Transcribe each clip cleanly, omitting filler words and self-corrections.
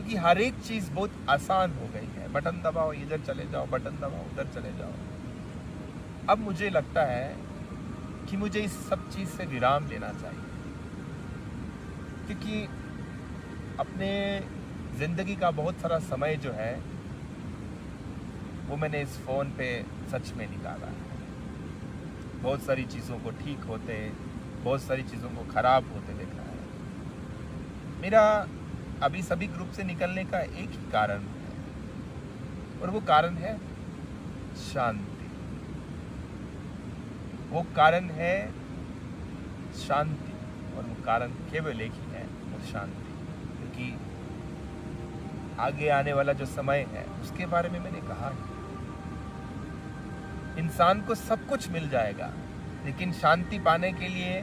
क्योंकि हर एक चीज़ बहुत आसान हो गई है। बटन दबाओ इधर चले जाओ, बटन दबाओ उधर चले जाओ। अब मुझे लगता है कि मुझे इस सब चीज़ से विराम लेना चाहिए, क्योंकि अपने ज़िंदगी का बहुत सारा समय जो है वो मैंने इस फ़ोन पे सच में निकाला है। बहुत सारी चीज़ों को ठीक होते, बहुत सारी चीज़ों को ख़राब होते देखा है। मेरा अभी सभी ग्रुप से निकलने का एक ही कारण है, और वो कारण है शांति। वो कारण है शांति, और वो कारण केवल एक ही है, वो शांति। क्योंकि आगे आने वाला जो समय है उसके बारे में मैंने कहा है, इंसान को सब कुछ मिल जाएगा, लेकिन शांति पाने के लिए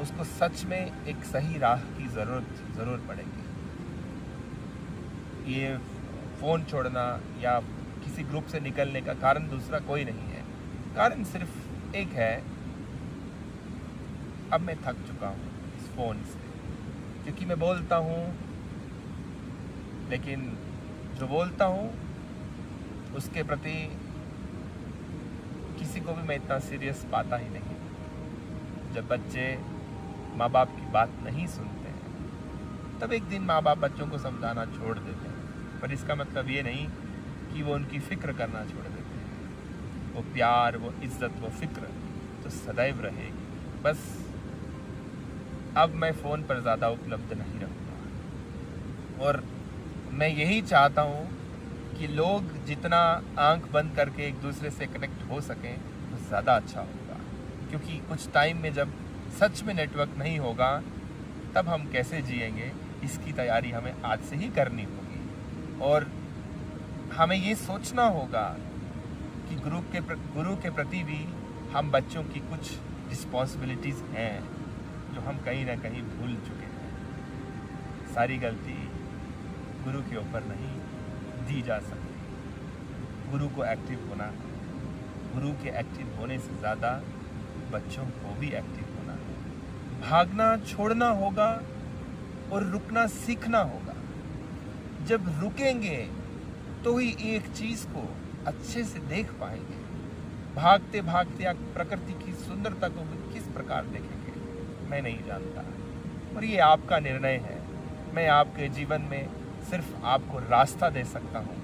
उसको सच में एक सही राह की ज़रूरत पड़ेगी। ये फ़ोन छोड़ना या किसी ग्रुप से निकलने का कारण दूसरा कोई नहीं है। कारण सिर्फ एक है, अब मैं थक चुका हूँ इस फ़ोन से। क्योंकि मैं बोलता हूँ, लेकिन जो बोलता हूँ उसके प्रति किसी को भी मैं इतना सीरियस पाता ही नहीं। जब बच्चे माँ बाप की बात नहीं सुनते हैं, तब एक दिन माँ बाप बच्चों को समझाना छोड़ देते हैं, पर इसका मतलब ये नहीं कि वो उनकी फ़िक्र करना छोड़ देते हैं। वो प्यार, वो इज़्ज़त, वो फ़िक्र तो सदैव रहेगी। बस अब मैं फ़ोन पर ज़्यादा उपलब्ध नहीं रहूँगा, और मैं यही चाहता हूँ कि लोग जितना आंख बंद करके एक दूसरे से कनेक्ट हो सकें तो ज़्यादा अच्छा होगा। क्योंकि कुछ टाइम में जब सच में नेटवर्क नहीं होगा, तब हम कैसे जिएंगे, इसकी तैयारी हमें आज से ही करनी होगी। और हमें ये सोचना होगा कि गुरु के प्रति भी हम बच्चों की कुछ रिस्पॉन्सिबिलिटीज़ हैं जो हम कहीं ना कहीं भूल चुके हैं। सारी गलती गुरु के ऊपर नहीं दी जा सकती। गुरु को एक्टिव होना है। गुरु के एक्टिव होने से ज़्यादा बच्चों को भी एक्टिव होना है। भागना छोड़ना होगा और रुकना सीखना होगा। जब रुकेंगे तो ही एक चीज़ को अच्छे से देख पाएंगे। भागते भागते आप प्रकृति की सुंदरता को किस प्रकार देखेंगे, मैं नहीं जानता, और ये आपका निर्णय है। मैं आपके जीवन में सिर्फ आपको रास्ता दे सकता हूँ।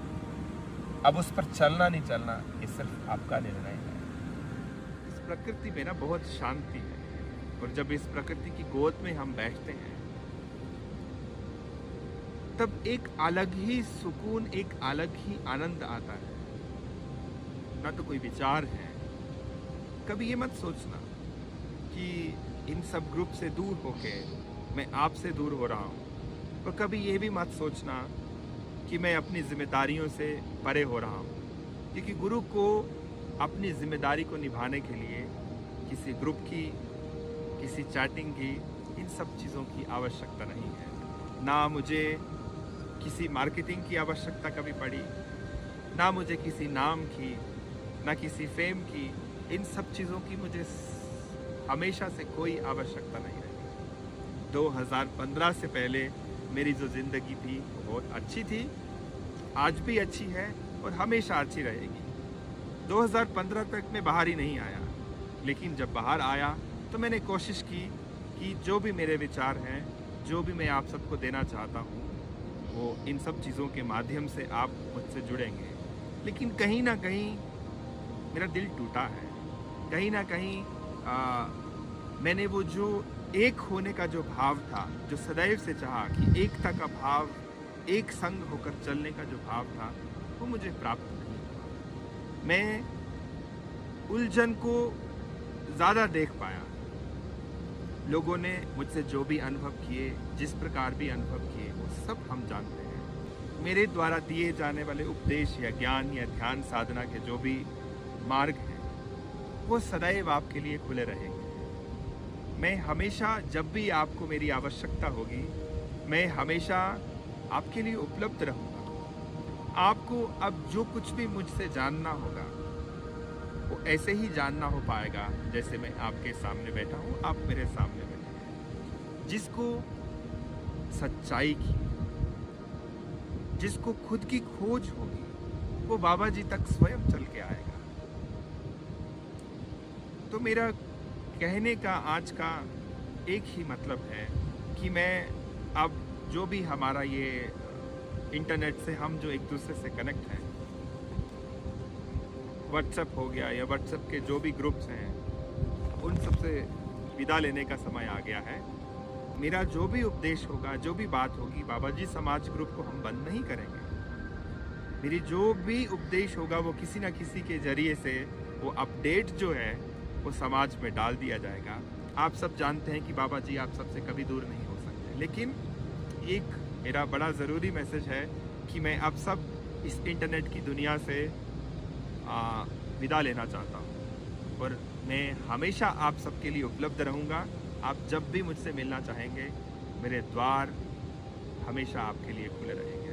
अब उस पर चलना नहीं चलना, ये सिर्फ आपका निर्णय है। इस प्रकृति में ना बहुत शांति है, और जब इस प्रकृति की गोद में हम बैठते हैं तब एक अलग ही सुकून, एक अलग ही आनंद आता है। ना तो कोई विचार है। कभी ये मत सोचना कि इन सब ग्रुप से दूर होके मैं आपसे दूर हो रहा हूँ, और कभी ये भी मत सोचना कि मैं अपनी जिम्मेदारियों से परे हो रहा हूँ। क्योंकि गुरु को अपनी जिम्मेदारी को निभाने के लिए किसी ग्रुप की, किसी चैटिंग की, इन सब चीज़ों की आवश्यकता नहीं है। ना मुझे किसी मार्केटिंग की आवश्यकता कभी पड़ी, ना मुझे किसी नाम की, ना किसी फेम की। इन सब चीज़ों की मुझे हमेशा से कोई आवश्यकता नहीं रही। 2015 से पहले मेरी जो ज़िंदगी थी वो बहुत अच्छी थी, आज भी अच्छी है और हमेशा अच्छी रहेगी। 2015 तक मैं बाहर ही नहीं आया, लेकिन जब बाहर आया तो मैंने कोशिश की कि जो भी मेरे विचार हैं, जो भी मैं आप सबको देना चाहता हूँ, वो इन सब चीज़ों के माध्यम से आप मुझसे जुड़ेंगे। लेकिन कहीं ना कहीं मेरा दिल टूटा है। कहीं ना कहीं मैंने वो जो एक होने का जो भाव था, जो सदैव से चाहा कि एकता का भाव, एक संग होकर चलने का जो भाव था, वो मुझे प्राप्त नहीं हुआ। मैं उलझन को ज़्यादा देख पाया। लोगों ने मुझसे जो भी अनुभव किए, जिस प्रकार भी अनुभव किए, वो सब हम जानते हैं। मेरे द्वारा दिए जाने वाले उपदेश या ज्ञान या ध्यान साधना के जो भी मार्ग हैं, वो सदैव आपके लिए खुले रहेंगे। मैं हमेशा, जब भी आपको मेरी आवश्यकता होगी, मैं हमेशा आपके लिए उपलब्ध रहूँगा। आपको अब जो कुछ भी मुझसे जानना होगा वो ऐसे ही जानना हो पाएगा जैसे मैं आपके सामने बैठा हूँ, आप मेरे सामने बैठे हैं। जिसको सच्चाई की, जिसको खुद की खोज होगी वो बाबा जी तक स्वयं चल के आएगा। तो मेरा कहने का आज का एक ही मतलब है कि मैं अब जो भी हमारा ये इंटरनेट से हम जो एक दूसरे से कनेक्ट हैं, व्हाट्सएप हो गया या व्हाट्सएप के जो भी ग्रुप्स हैं, उन सब से विदा लेने का समय आ गया है। मेरा जो भी उपदेश होगा, जो भी बात होगी, बाबा जी समाज ग्रुप को हम बंद नहीं करेंगे। मेरी जो भी उपदेश होगा वो किसी ना किसी के जरिए से वो अपडेट जो है वो समाज में डाल दिया जाएगा। आप सब जानते हैं कि बाबा जी आप सबसे कभी दूर नहीं हो सकते, लेकिन एक मेरा बड़ा ज़रूरी मैसेज है कि मैं आप सब इस इंटरनेट की दुनिया से विदा लेना चाहता हूँ और मैं हमेशा आप सबके लिए उपलब्ध रहूँगा। आप जब भी मुझसे मिलना चाहेंगे, मेरे द्वार हमेशा आपके लिए खुले रहेंगे।